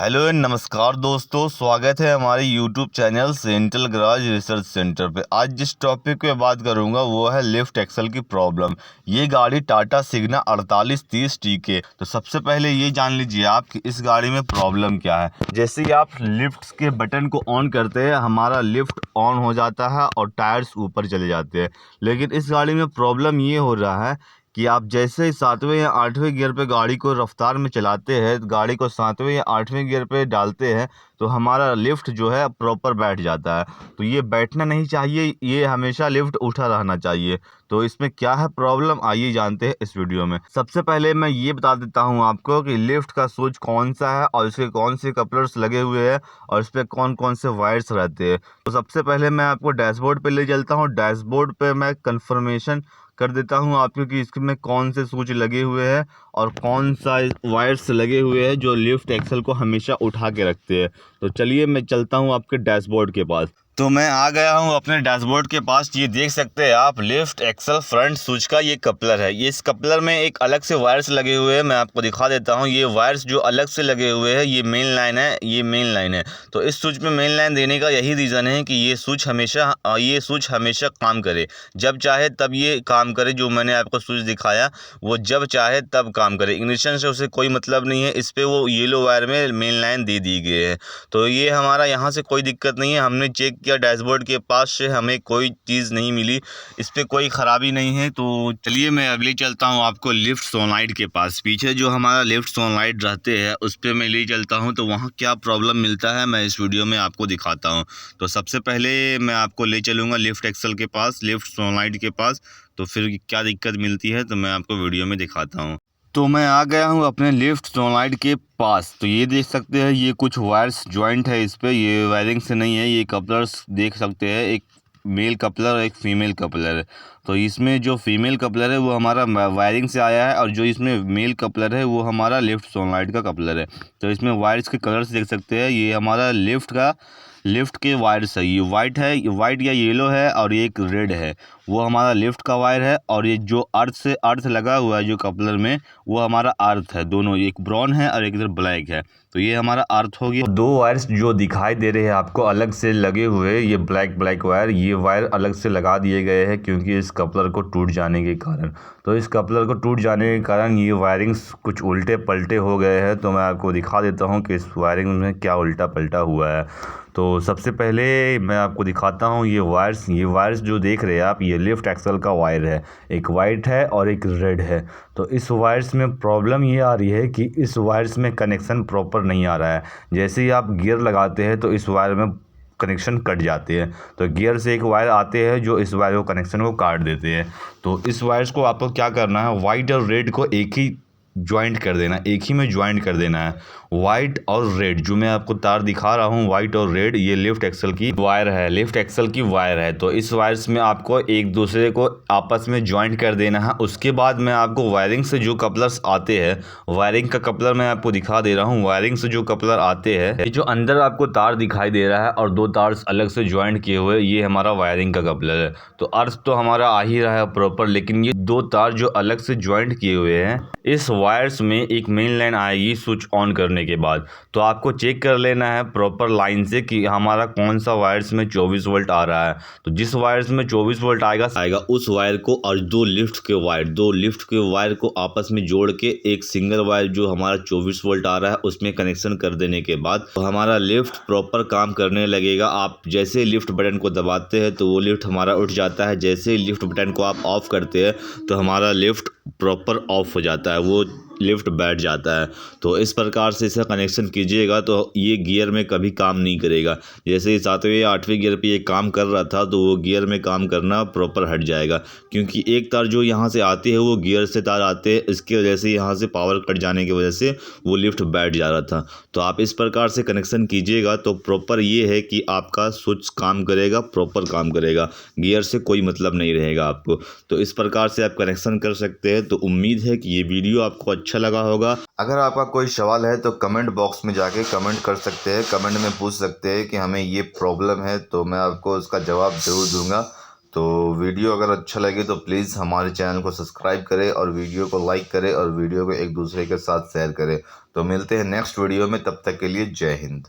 Hello and नमस्कार दोस्तों, स्वागत है हमारे YouTube channel central garage research centre पे। आज जिस टॉपिक पे बात करूंगा वो है लिफ्ट एक्सल की प्रॉब्लम। ये गाड़ी टाटा सिग्ना 4830 टीके। तो सबसे पहले ये जान लीजिए आप कि इस गाड़ी में प्रॉब्लम क्या है। जैसे ही आप लिफ्ट के बटन को ऑन करते हैं हमारा लिफ्ट ऑन हो जाता है और टायर्स ऊपर चले जाते हैं। लेकिन इस गाड़ी में प्रॉब्लम ये हो रहा है कि आप जैसे ही 7वें या 8वें गियर पे गाड़ी को रफ्तार में चलाते हैं, गाड़ी को 7वें या 8वें गियर पे डालते हैं तो हमारा लिफ्ट जो है प्रॉपर बैठ जाता है। तो ये बैठना नहीं चाहिए, ये हमेशा लिफ्ट उठा रहना चाहिए। तो इसमें क्या है प्रॉब्लम, आइए जानते हैं इस वीडियो में। सबसे पहले मैं ये बता देता हूँ आपको कि लिफ्ट का स्विच कौन सा है और इसके कौन से कपलर्स लगे हुए हैं और इस पर कौन कौन से वायर्स रहते हैं। तो सबसे पहले मैं आपको डैशबोर्ड पे ले चलता हूँ। डैशबोर्ड पे मैं कंफर्मेशन कर देता हूँ आपको कि इसमें कौन से स्विच लगे हुए हैं और कौन सा वायर्स लगे हुए हैं जो लिफ्ट एक्सल को हमेशा उठा के रखते हैं। तो चलिए मैं चलता हूँ आपके डैशबोर्ड के पास। तो मैं आ गया हूँ अपने डैशबोर्ड के पास। ये देख सकते हैं आप लिफ्ट एक्सल फ्रंट स्विच का ये कपलर है। ये इस कपलर में एक अलग से वायर्स लगे हुए हैं, मैं आपको दिखा देता हूँ। ये वायर्स जो अलग से लगे हुए हैं ये मेन लाइन है, ये मेन लाइन है। तो इस स्विच में मेन लाइन देने का यही रीज़न है कि ये स्विच हमेशा काम करे, जब चाहे तब ये काम करे। जो मैंने आपको स्विच दिखाया वो जब चाहे तब काम करे, इग्निशन से उसे कोई मतलब नहीं है। इस पर वो येलो वायर में मेन लाइन दे दी गई है। तो ये हमारा यहाँ से कोई दिक्कत नहीं है। हमने चेक किया डैशबोर्ड के पास से, हमें कोई चीज़ नहीं मिली, इस पर कोई ख़राबी नहीं है। तो चलिए मैं अगले चलता हूँ आपको लिफ्ट सोनलाइट के पास। पीछे जो हमारा लिफ्ट सोनलाइट रहते हैं उस पर मैं ले चलता हूँ, तो वहाँ क्या प्रॉब्लम मिलता है मैं इस वीडियो में आपको दिखाता हूँ। तो सबसे पहले मैं आपको ले चलूँगा लिफ्ट एक्सल के पास, लिफ्ट सोनलाइट के पास। तो फिर क्या दिक्कत मिलती है तो मैं आपको वीडियो में दिखाता हूँ। तो मैं आ गया हूँ अपने लिफ्ट सोनलाइट के पास। तो ये देख सकते हैं ये कुछ वायर्स जॉइंट है इस पे, ये वायरिंग से नहीं है। ये कपलर्स देख सकते हैं, एक मेल कपलर और एक फीमेल कपलर है। तो इसमें जो फीमेल कपलर है वो हमारा वायरिंग से आया है और जो इसमें मेल कपलर है वो हमारा लिफ्ट सोनलाइट का कपलर है। तो इसमें वायर्स के कलर्स देख सकते हैं, ये हमारा लिफ्ट के वायर्स है। ये वाइट है, ये वाइट या येलो है और एक रेड है, वो हमारा लिफ्ट का वायर है। और ये जो अर्थ लगा हुआ है जो कपलर में वो हमारा अर्थ है। दोनों, एक ब्राउन है और एक इधर ब्लैक है। तो ये हमारा अर्थ हो गया। दो वायर्स जो दिखाई दे रहे हैं आपको अलग से लगे हुए, ये ब्लैक वायर, ये वायर अलग से लगा दिए गए हैं क्योंकि इस कपलर को टूट जाने के कारण। तो इस कपलर को टूट जाने के कारण ये वायरिंग्स कुछ उल्टे पलटे हो गए हैं। तो मैं आपको दिखा देता हूँ कि इस वायरिंग में क्या उल्टा पलटा हुआ है। तो सबसे पहले मैं आपको दिखाता हूँ ये वायर्स जो देख रहे हैं आप, ये लिफ्ट एक्सल का वायर है। एक वाइट है और एक रेड है। तो इस वायर्स में प्रॉब्लम ये आ रही है कि इस वायर्स में कनेक्शन प्रॉपर नहीं आ रहा है। जैसे ही आप गियर लगाते हैं तो इस वायर में कनेक्शन कट जाते हैं। तो गियर से एक वायर आते हैं जो इस वायर को कनेक्शन को काट देते हैं। तो इस वायर्स को आपको क्या करना है, वाइट और रेड को एक ही ज्वाइंट कर देना, एक ही में ज्वाइंट कर देना है। वाइट और रेड जो मैं आपको तार दिखा रहा हूँ, वाइट और रेड, ये लिफ्ट एक्सल की वायर है, लिफ्ट एक्सल की वायर है। तो इस वायर्स में आपको एक दूसरे को आपस में ज्वाइंट कर देना है। उसके बाद मैं आपको वायरिंग से जो कपलर्स आते हैं, वायरिंग का कपलर मैं आपको दिखा दे रहा हूँ। वायरिंग से जो कपलर आते हैं, ये जो अंदर आपको तार दिखाई दे रहा है और दो तार अलग से ज्वाइंट किए हुए, ये हमारा वायरिंग का कपलर है। तो अर्थ तो हमारा आ ही रहा है प्रॉपर, लेकिन ये दो तार जो अलग से ज्वाइंट किए हुए हैं, इस वायर्स में एक मेन लाइन आएगी स्विच ऑन करने के बाद। तो आपको चेक कर लेना है प्रॉपर लाइन से कि हमारा कौन सा वायर्स में 24 वोल्ट आ रहा है। तो जिस वायर्स में 24 वोल्ट आएगा उस वायर को और दो लिफ्ट के वायर को आपस में जोड़ के एक सिंगल वायर जो हमारा 24 वोल्ट आ रहा है उसमें कनेक्शन कर देने के बाद तो हमारा लिफ्ट प्रॉपर काम करने लगेगा। आप जैसे लिफ्ट बटन को दबाते हैं तो वो लिफ्ट हमारा उठ जाता है। जैसे लिफ्ट बटन को आप ऑफ करते हैं तो हमारा लिफ्ट प्रॉपर ऑफ हो जाता है, वो लिफ्ट बैठ जाता है। तो इस प्रकार से इसका कनेक्शन कीजिएगा तो ये गियर में कभी काम नहीं करेगा। जैसे 7वें या 8वें गियर पे ये काम कर रहा था तो वो गियर में काम करना प्रॉपर हट जाएगा, क्योंकि एक तार जो यहाँ से आती है वो गियर से तार आते हैं, इसकी वजह से यहाँ से पावर कट जाने की वजह से वो लिफ्ट बैठ जा रहा था। तो आप इस प्रकार से कनेक्शन कीजिएगा तो प्रॉपर ये है कि आपका स्विच काम करेगा, प्रॉपर काम करेगा, गियर से कोई मतलब नहीं रहेगा आपको। तो इस प्रकार से आप कनेक्शन कर सकते हैं। तो उम्मीद है कि ये वीडियो आपको अच्छा लगा होगा। अगर आपका कोई सवाल है तो कमेंट बॉक्स में जाके कमेंट कर सकते हैं, कमेंट में पूछ सकते हैं कि हमें ये प्रॉब्लम है, तो मैं आपको उसका जवाब ज़रूर दूंगा। तो वीडियो अगर अच्छा लगे तो प्लीज़ हमारे चैनल को सब्सक्राइब करें और वीडियो को लाइक करें और वीडियो को एक दूसरे के साथ शेयर करें। तो मिलते हैं नेक्स्ट वीडियो में, तब तक के लिए जय हिंद।